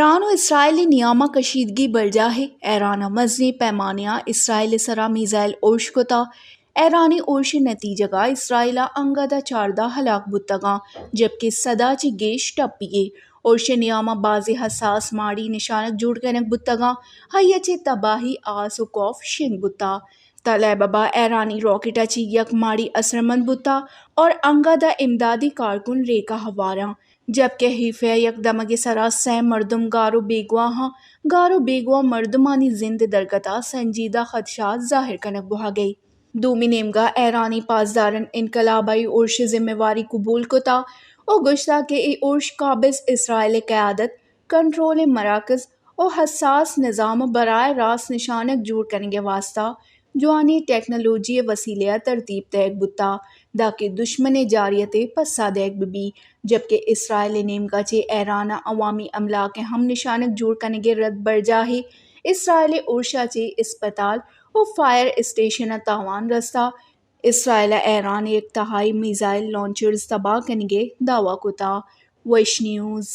ایران و اسرائیل نیامہ کشیدگی برجا ہے۔ ایران مزنی پیمانیاں اسرائیل سرا میزائل اوش کتا۔ ایرانی اوش نتیجہ گا اسرائیل انگدہ چاردہ ہلاک بتگاں جبکہ صدا چی گیش ٹپیے۔ اوش نیامہ بازی حساس ماڑی نشانک جوڑ کنک بتگاں ہائی چے تباہی آس و خوف شنگ بتا۔ طلیبہ با ایرانی راکٹہ چی یک ماڑی اثرمند بتا اور انگدہ امدادی کارکن ریکہ ہواراں جبکہ حیفہ یک دمگے سرا 100 مردم گارو بیگواہ مردمانی زند درگتا سنجیدہ خدشات ظاہر کنک بہا گئی۔ دومی نیمگا ایرانی پاسداران انقلابائی اوش ذمہ واری قبول کتا۔ او گشتا کہ ای اوش قابض اسرائیل قیادت کنٹرول مراکز او حساس نظام براہ راست نشانک جوڑ کننگے واسطہ جوانی ٹیکنالوجی وسیلہ ترتیب دیگ بتا دا کہ دشمن جاریت پسا دیگ ببی جبکہ اسرائیل نیمگا چے ایران عوامی املاک ہم نشانک جوڑ کننگے رد برجا ہے۔ اسرائیل اوشا چے اسپتال و فائر اسٹیشن تاوان رستا۔ اسرائیل ایران یک تہائی میزائل لانچرز تباہ کننگے دعویٰ کتا۔ ویش نیوز